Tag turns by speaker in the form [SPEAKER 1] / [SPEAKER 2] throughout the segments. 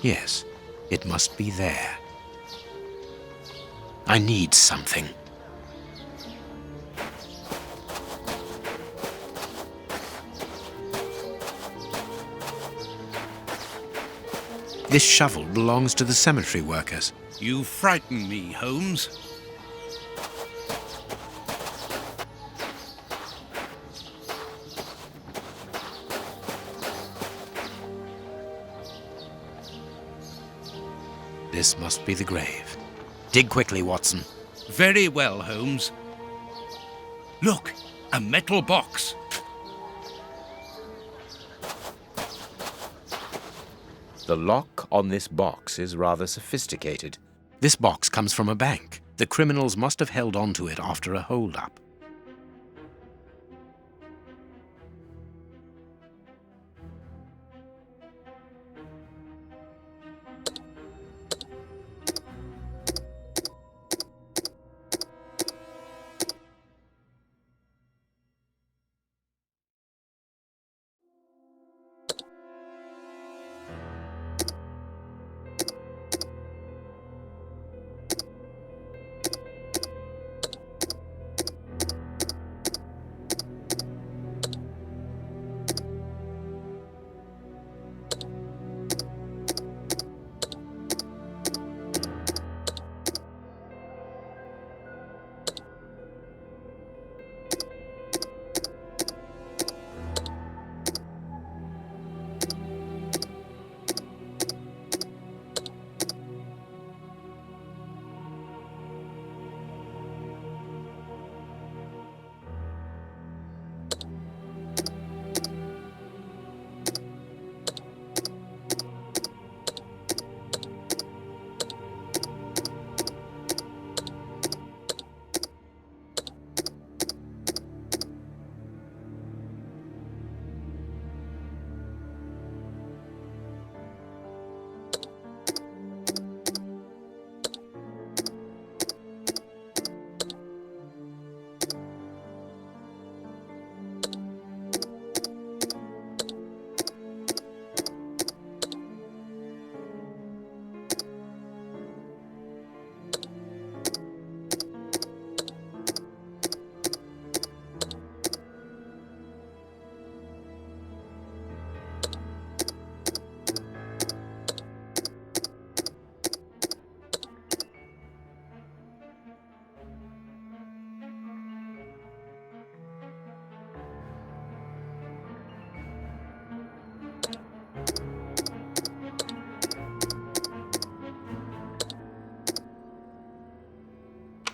[SPEAKER 1] Yes, it must be there. I need something. This shovel belongs to the cemetery workers.
[SPEAKER 2] You frighten me, Holmes.
[SPEAKER 1] This must be the grave. Dig quickly, Watson.
[SPEAKER 2] Very well, Holmes. Look, a metal box.
[SPEAKER 3] The lock on this box is rather sophisticated.
[SPEAKER 1] This box comes from a bank. The criminals must have held on to it after a hold-up.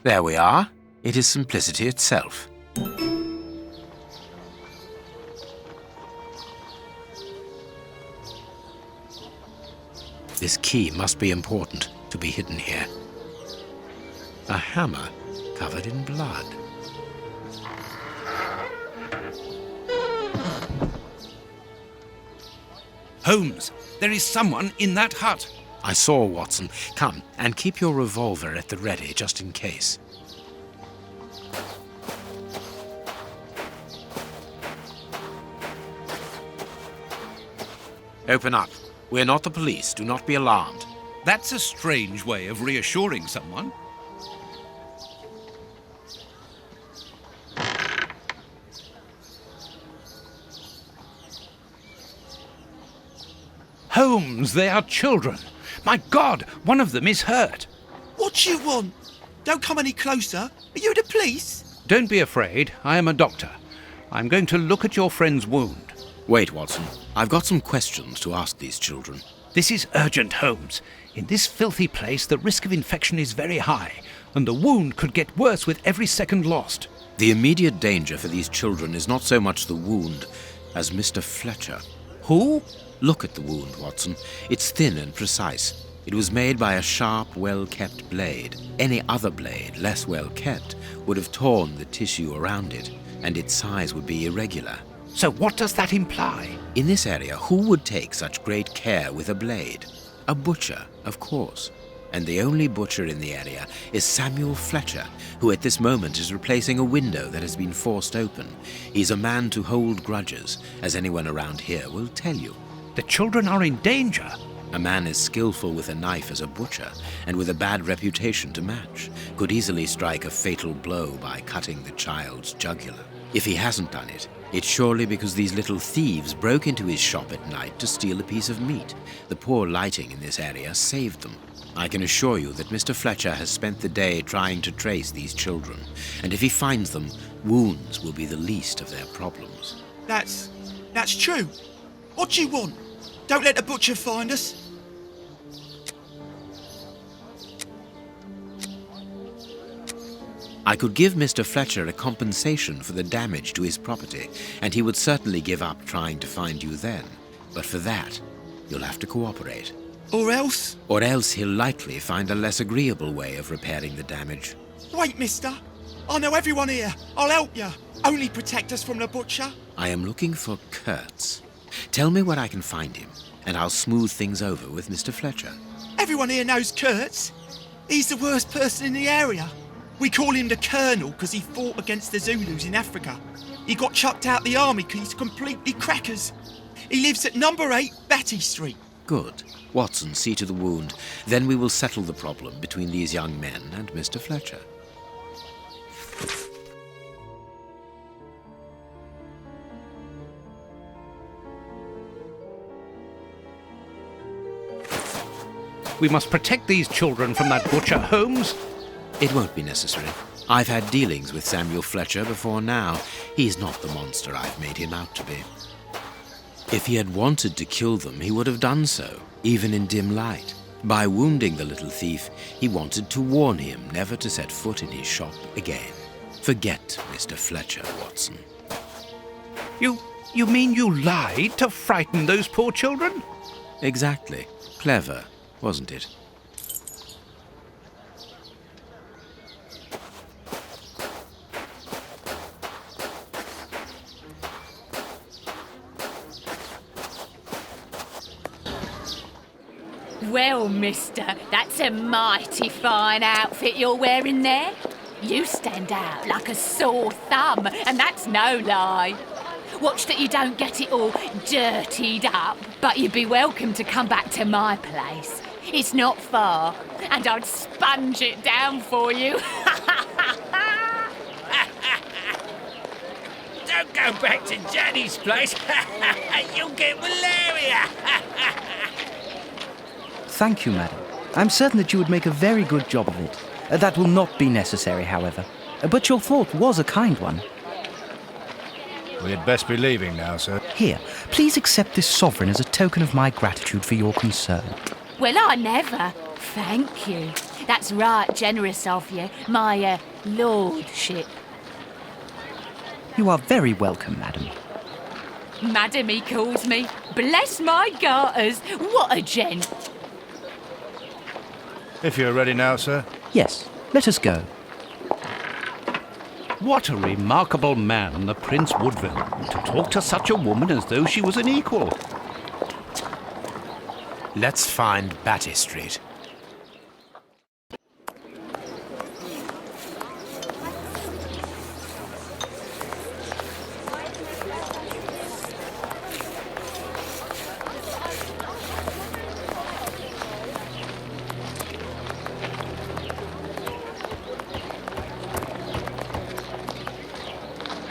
[SPEAKER 1] There we are. It is simplicity itself. This key must be important to be hidden here. A hammer covered in blood.
[SPEAKER 2] Holmes, there is someone in that hut.
[SPEAKER 1] I saw, Watson. Come, and keep your revolver at the ready, just in case. Open up. We're not the police. Do not be alarmed.
[SPEAKER 2] That's a strange way of reassuring someone. Holmes, they are children. My God, one of them is hurt.
[SPEAKER 4] What do you want? Don't come any closer. Are you the police?
[SPEAKER 2] Don't be afraid. I am a doctor. I'm going to look at your friend's wound.
[SPEAKER 1] Wait, Watson. I've got some questions to ask these children.
[SPEAKER 2] This is urgent, Holmes. In this filthy place, the risk of infection is very high, and the wound could get worse with every second lost.
[SPEAKER 1] The immediate danger for these children is not so much the wound as Mr. Fletcher.
[SPEAKER 2] Who?
[SPEAKER 1] Look at the wound, Watson. It's thin and precise. It was made by a sharp, well-kept blade. Any other blade, less well-kept, would have torn the tissue around it, and its size would be irregular.
[SPEAKER 2] So what does that imply?
[SPEAKER 1] In this area, who would take such great care with a blade? A butcher, of course. And the only butcher in the area is Samuel Fletcher, who at this moment is replacing a window that has been forced open. He's a man to hold grudges, as anyone around here will tell you.
[SPEAKER 2] The children are in danger.
[SPEAKER 1] A man as skillful with a knife as a butcher, and with a bad reputation to match, could easily strike a fatal blow by cutting the child's jugular. If he hasn't done it, it's surely because these little thieves broke into his shop at night to steal a piece of meat. The poor lighting in this area saved them. I can assure you that Mr. Fletcher has spent the day trying to trace these children, and if he finds them, wounds will be the least of their problems.
[SPEAKER 4] That's true. What do you want? Don't let the butcher find us.
[SPEAKER 1] I could give Mr. Fletcher a compensation for the damage to his property, and he would certainly give up trying to find you then. But for that, you'll have to cooperate.
[SPEAKER 4] Or else?
[SPEAKER 1] Or else he'll likely find a less agreeable way of repairing the damage.
[SPEAKER 4] Wait, mister. I know everyone here. I'll help you. Only protect us from the butcher.
[SPEAKER 1] I am looking for Kurtz. Tell me where I can find him, and I'll smooth things over with Mr. Fletcher.
[SPEAKER 4] Everyone here knows Kurtz. He's the worst person in the area. We call him the Colonel because he fought against the Zulus in Africa. He got chucked out the army because he's completely crackers. He lives at number 8 Batty Street.
[SPEAKER 1] Good. Watson, see to the wound. Then we will settle the problem between these young men and Mr. Fletcher.
[SPEAKER 2] We must protect these children from that butcher, Holmes.
[SPEAKER 1] It won't be necessary. I've had dealings with Samuel Fletcher before now. He's not the monster I've made him out to be. If he had wanted to kill them, he would have done so, even in dim light. By wounding the little thief, he wanted to warn him never to set foot in his shop again. Forget Mr. Fletcher, Watson.
[SPEAKER 2] You mean you lied to frighten those poor children?
[SPEAKER 1] Exactly. Clever, wasn't it?
[SPEAKER 5] Well, mister, that's a mighty fine outfit you're wearing there. You stand out like a sore thumb, and that's no lie. Watch that you don't get it all dirtied up, but you'd be welcome to come back to my place. It's not far, and I'd sponge it down for you.
[SPEAKER 6] Don't go back to Jenny's place. You'll get malaria.
[SPEAKER 7] Thank you, madam. I'm certain that you would make a very good job of it. That will not be necessary, however. But your thought was a kind one.
[SPEAKER 8] We had best be leaving now, sir.
[SPEAKER 7] Here, please accept this sovereign as a token of my gratitude for your concern.
[SPEAKER 5] Well, I never. Thank you. That's right generous of you, my lordship.
[SPEAKER 7] You are very welcome, madam.
[SPEAKER 5] Madam, he calls me. Bless my garters. What a gent.
[SPEAKER 8] If you're ready now, sir.
[SPEAKER 7] Yes, let us go.
[SPEAKER 2] What a remarkable man, the Prince Woodville, to talk to such a woman as though she was an equal.
[SPEAKER 1] Let's find Batty Street.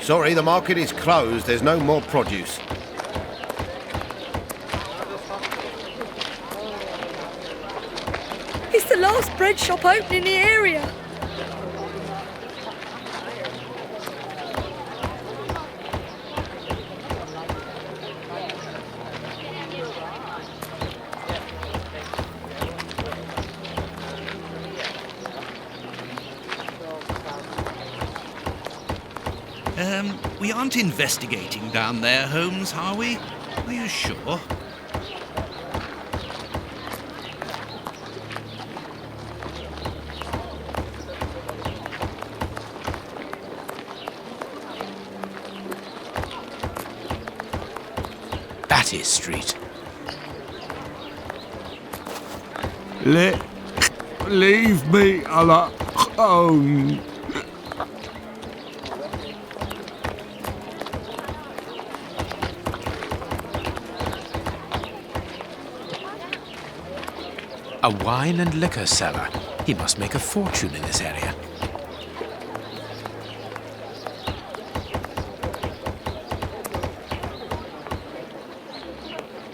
[SPEAKER 9] Sorry, the market is closed. There's no more produce.
[SPEAKER 10] It's the last bread shop open in the area.
[SPEAKER 2] We aren't investigating down there, Holmes, are we? Are you sure?
[SPEAKER 1] Batty Street.
[SPEAKER 11] Leave me alone.
[SPEAKER 1] A wine and liquor cellar. He must make a fortune in this area.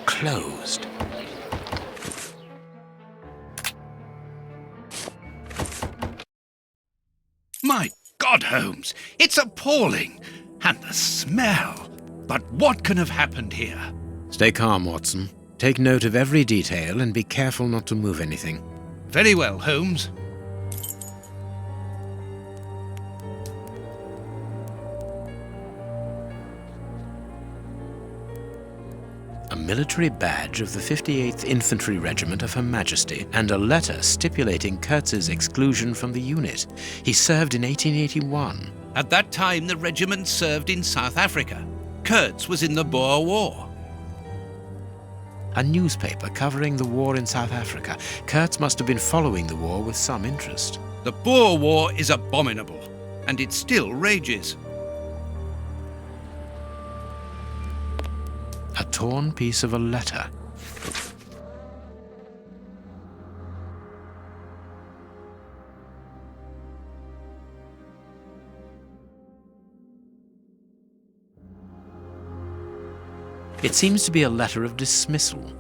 [SPEAKER 1] Closed.
[SPEAKER 2] My God, Holmes, it's appalling. And the smell. But what can have happened here?
[SPEAKER 1] Stay calm, Watson. Take note of every detail and be careful not to move anything.
[SPEAKER 2] Very well, Holmes.
[SPEAKER 1] A military badge of the 58th Infantry Regiment of Her Majesty and a letter stipulating Kurtz's exclusion from the unit. He served in 1881.
[SPEAKER 2] At that time, the regiment served in South Africa. Kurtz was in the Boer War.
[SPEAKER 1] A newspaper covering the war in South Africa. Kurtz must have been following the war with some interest.
[SPEAKER 2] The Boer War is abominable, and it still rages.
[SPEAKER 1] A torn piece of a letter. It seems to be a letter of dismissal.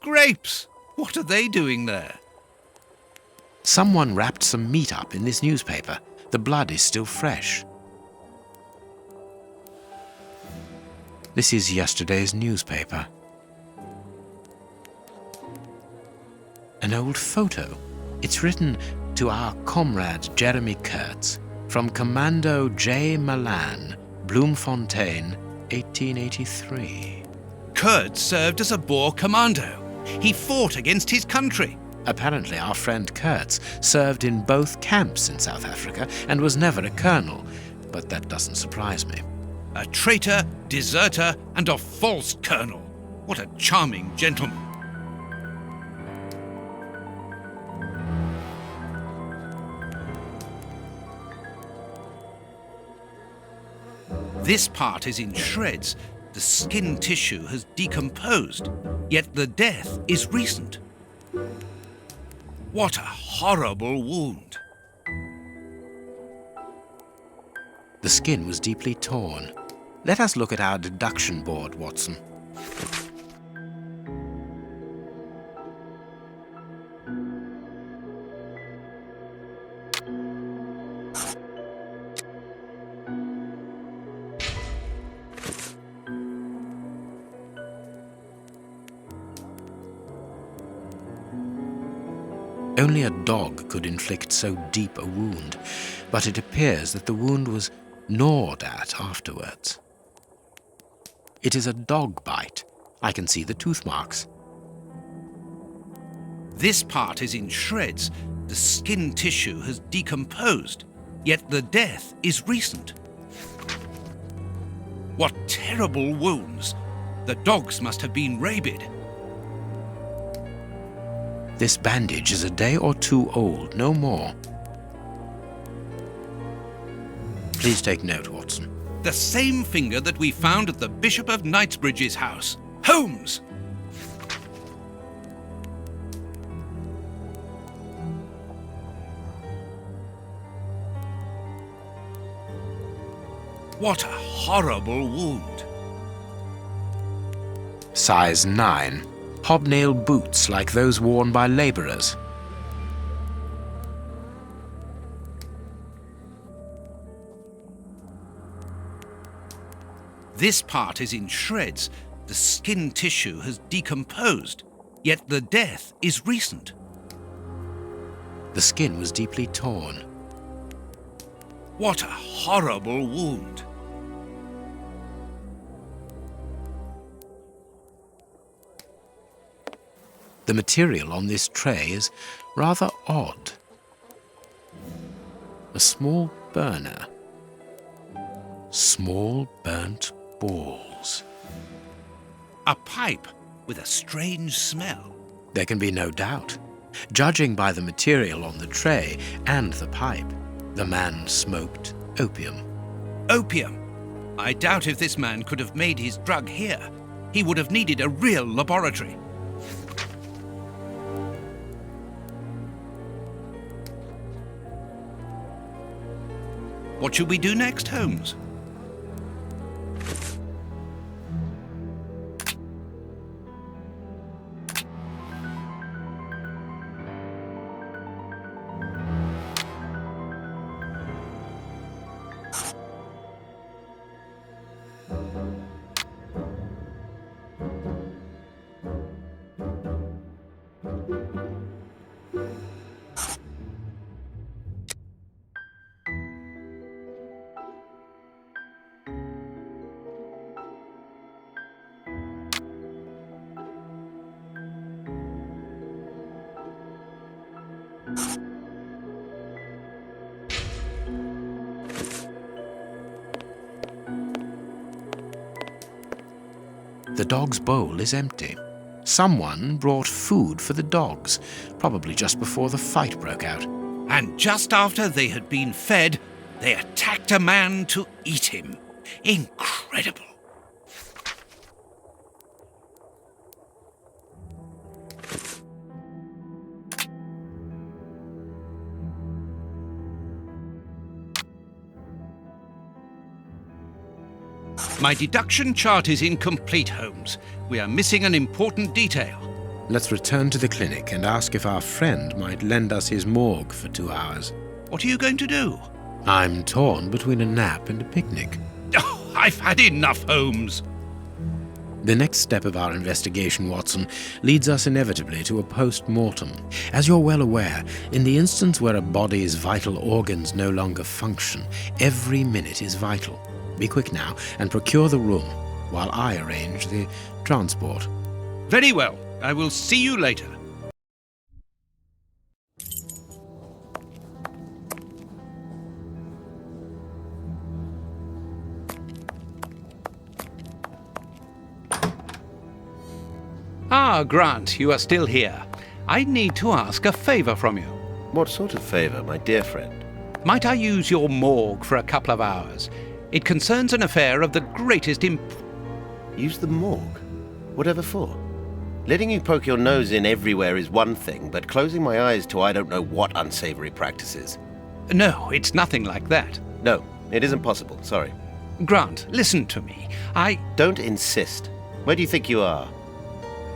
[SPEAKER 2] Grapes! What are they doing there?
[SPEAKER 1] Someone wrapped some meat up in this newspaper. The blood is still fresh. This is yesterday's newspaper. An old photo. It's written to our comrade Jeremy Kurtz from Commando J. Malan, Bloemfontein, 1883.
[SPEAKER 2] Kurtz served as a Boer commando. He fought against his country.
[SPEAKER 1] Apparently our friend Kurtz served in both camps in South Africa and was never a colonel, but that doesn't surprise me.
[SPEAKER 2] A traitor, deserter, and a false colonel. What a charming gentleman. This part is in shreds. The skin tissue has decomposed, yet the death is recent. What a horrible wound.
[SPEAKER 1] The skin was deeply torn. Let us look at our deduction board, Watson. Only a dog could inflict so deep a wound, but it appears that the wound was gnawed at afterwards. It is a dog bite. I can see the tooth marks.
[SPEAKER 2] This part is in shreds. The skin tissue has decomposed, yet the death is recent. What terrible wounds! The dogs must have been rabid.
[SPEAKER 1] This bandage is a day or two old, no more. Please take note, Watson.
[SPEAKER 2] The same finger that we found at the Bishop of Knightsbridge's house. Holmes! What a horrible wound.
[SPEAKER 1] Size 9. Hobnail boots like those worn by labourers.
[SPEAKER 2] This part is in shreds. The skin tissue has decomposed, yet the death is recent.
[SPEAKER 1] The skin was deeply torn.
[SPEAKER 2] What a horrible wound.
[SPEAKER 1] The material on this tray is rather odd. A small burner. Small burnt balls.
[SPEAKER 2] A pipe with a strange smell.
[SPEAKER 1] There can be no doubt. Judging by the material on the tray and the pipe, the man smoked opium.
[SPEAKER 2] Opium? I doubt if this man could have made his drug here. He would have needed a real laboratory. What should we do next, Holmes?
[SPEAKER 1] The dog's bowl is empty. Someone brought food for the dogs, probably just before the fight broke out.
[SPEAKER 2] And just after they had been fed, they attacked a man to eat him. Incredible. My deduction chart is incomplete, Holmes. We are missing an important detail.
[SPEAKER 1] Let's return to the clinic and ask if our friend might lend us his morgue for 2 hours.
[SPEAKER 2] What are you going to do?
[SPEAKER 1] I'm torn between a nap and a picnic.
[SPEAKER 2] Oh, I've had enough, Holmes.
[SPEAKER 1] The next step of our investigation, Watson, leads us inevitably to a post-mortem. As you're well aware, in the instance where a body's vital organs no longer function, every minute is vital. Be quick now and procure the room while I arrange the transport.
[SPEAKER 2] Very well. I will see you later. Ah, Grant, you are still here. I need to ask a favor from you.
[SPEAKER 9] What sort of favor, my dear friend?
[SPEAKER 2] Might I use your morgue for a couple of hours? It concerns an affair of the greatest
[SPEAKER 9] Use the morgue? Whatever for? Letting you poke your nose in everywhere is one thing, but closing my eyes to I don't know what unsavory practices.
[SPEAKER 2] No, it's nothing like that.
[SPEAKER 9] No, it isn't possible, sorry.
[SPEAKER 2] Grant, listen to me.
[SPEAKER 9] Don't insist. Where do you think you are?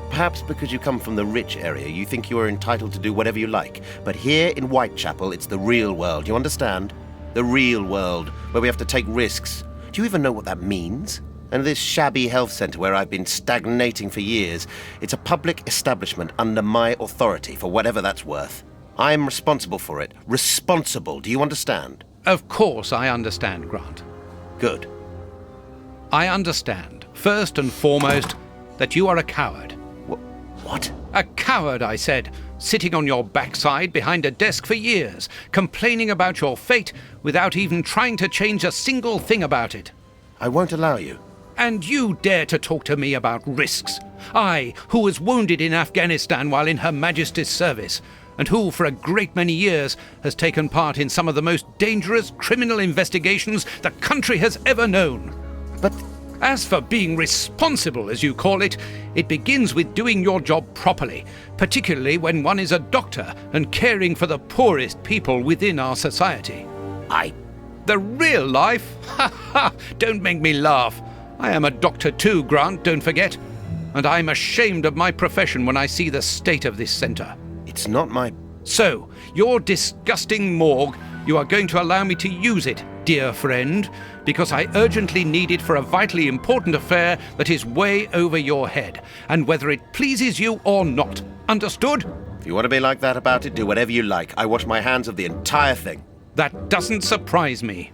[SPEAKER 9] Perhaps because you come from the rich area, you think you are entitled to do whatever you like. But here in Whitechapel, it's the real world, you understand? The real world, where we have to take risks. Do you even know what that means? And this shabby health centre where I've been stagnating for years, it's a public establishment under my authority, for whatever that's worth. I'm responsible for it. Responsible, do you understand?
[SPEAKER 2] Of course I understand, Grant.
[SPEAKER 9] Good.
[SPEAKER 2] I understand, first and foremost, that you are a coward.
[SPEAKER 9] What?
[SPEAKER 2] A coward, I said, sitting on your backside behind a desk for years, complaining about your fate without even trying to change a single thing about it.
[SPEAKER 9] I won't allow you.
[SPEAKER 2] And you dare to talk to me about risks? I, who was wounded in Afghanistan while in Her Majesty's service, and who, for a great many years, has taken part in some of the most dangerous criminal investigations the country has ever known.
[SPEAKER 9] But
[SPEAKER 2] as for being responsible, as you call it, it begins with doing your job properly, particularly when one is a doctor and caring for the poorest people within our society. The real life? Ha ha! Don't make me laugh. I am a doctor too, Grant, don't forget. And I'm ashamed of my profession when I see the state of this centre.
[SPEAKER 9] It's not my...
[SPEAKER 2] So, your disgusting morgue, you are going to allow me to use it, dear friend, because I urgently need it for a vitally important affair that is way over your head, and whether it pleases you or not. Understood?
[SPEAKER 9] If you want to be like that about it, do whatever you like. I wash my hands of the entire thing.
[SPEAKER 2] That doesn't surprise me.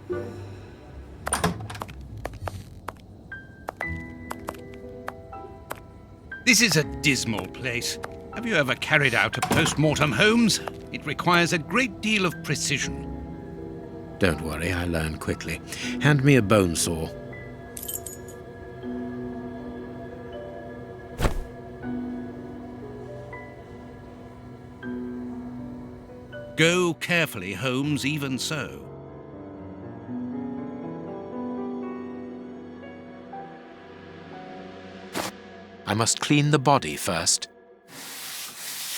[SPEAKER 2] This is a dismal place. Have you ever carried out a post-mortem, Holmes? It requires a great deal of precision.
[SPEAKER 1] Don't worry, I learn quickly. Hand me a bone saw.
[SPEAKER 2] Go carefully, Holmes, even so.
[SPEAKER 1] I must clean the body first.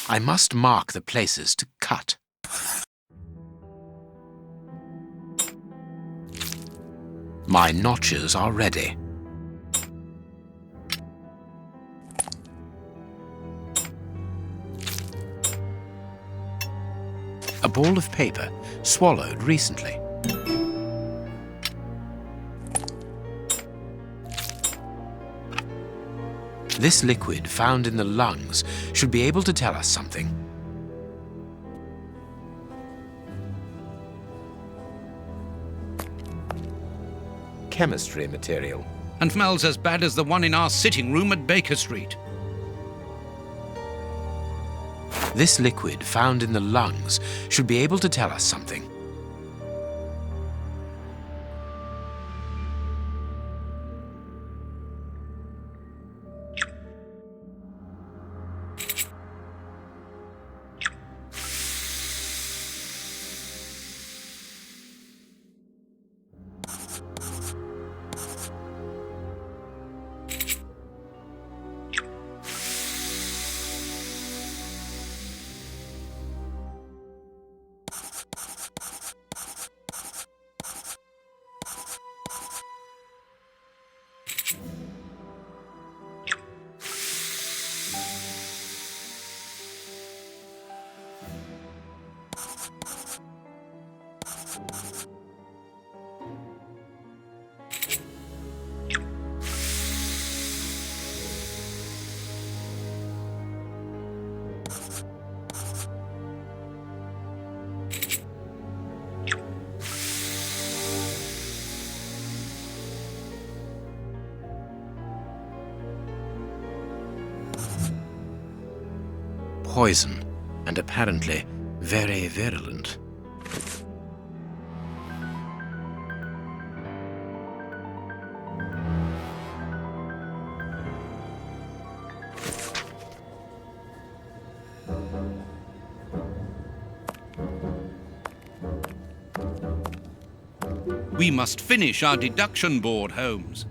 [SPEAKER 1] I must mark the places to cut. My notches are ready. A ball of paper swallowed recently. This liquid found in the lungs should be able to tell us something.
[SPEAKER 3] Chemistry material.
[SPEAKER 2] And smells as bad as the one in our sitting room at Baker Street.
[SPEAKER 1] This liquid found in the lungs should be able to tell us something. Poison, and apparently very virulent.
[SPEAKER 2] We must finish our deduction board, Holmes.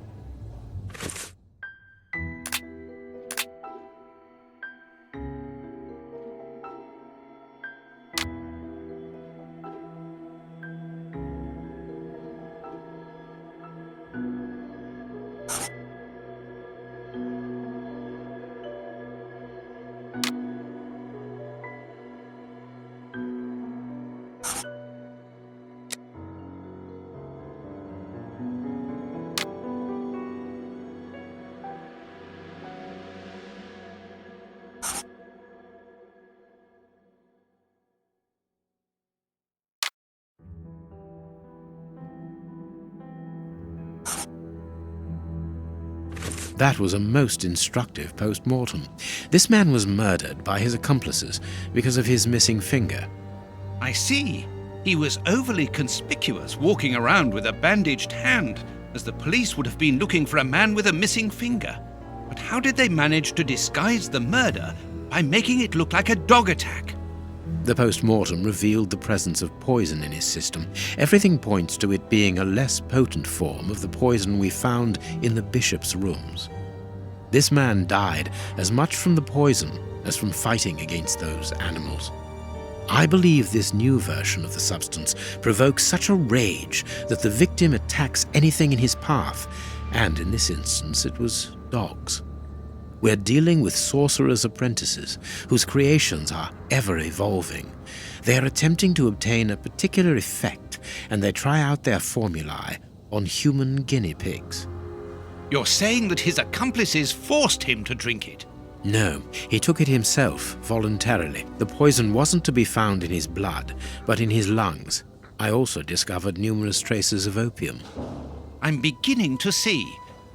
[SPEAKER 1] That was a most instructive post-mortem. This man was murdered by his accomplices because of his missing finger.
[SPEAKER 2] I see. He was overly conspicuous, walking around with a bandaged hand, as the police would have been looking for a man with a missing finger. But how did they manage to disguise the murder by making it look like a dog attack?
[SPEAKER 1] The post-mortem revealed the presence of poison in his system. Everything points to it being a less potent form of the poison we found in the bishop's rooms. This man died as much from the poison as from fighting against those animals. I believe this new version of the substance provokes such a rage that the victim attacks anything in his path, and in this instance it was dogs. We're dealing with sorcerers' apprentices whose creations are ever-evolving. They are attempting to obtain a particular effect, and they try out their formulae on human guinea pigs.
[SPEAKER 2] You're saying that his accomplices forced him to drink it?
[SPEAKER 1] No, he took it himself, voluntarily. The poison wasn't to be found in his blood, but in his lungs. I also discovered numerous traces of opium.
[SPEAKER 2] I'm beginning to see.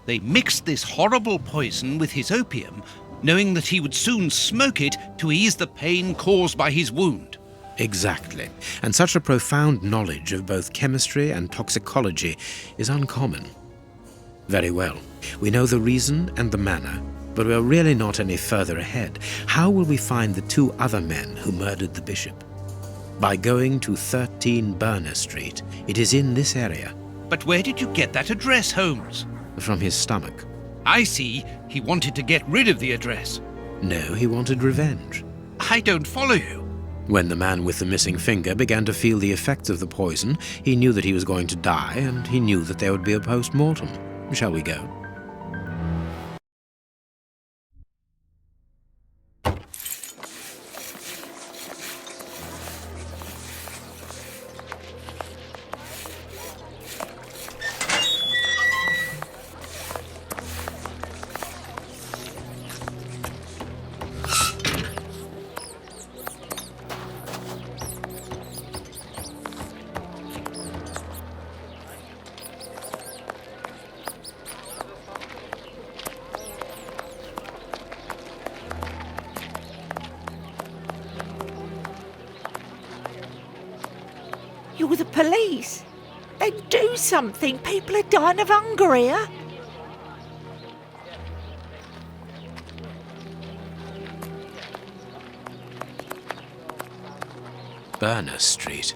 [SPEAKER 2] They mixed this horrible poison with his opium, knowing that he would soon smoke it to ease the pain caused by his wound.
[SPEAKER 1] Exactly. And such a profound knowledge of both chemistry and toxicology is uncommon. Very well. We know the reason and the manner, but we're really not any further ahead. How will we find the two other men who murdered the bishop? By going to 13 Burner Street. It is in this area.
[SPEAKER 2] But where did you get that address, Holmes?
[SPEAKER 1] From his stomach.
[SPEAKER 2] I see he wanted to get rid of the address.
[SPEAKER 1] No, he wanted revenge.
[SPEAKER 2] I don't follow you.
[SPEAKER 1] When the man with the missing finger began to feel the effects of the poison, he knew that he was going to die, and he knew that there would be a post-mortem. Shall we go?
[SPEAKER 12] You're the police. Then do something. People are dying of hunger here.
[SPEAKER 1] Berners Street.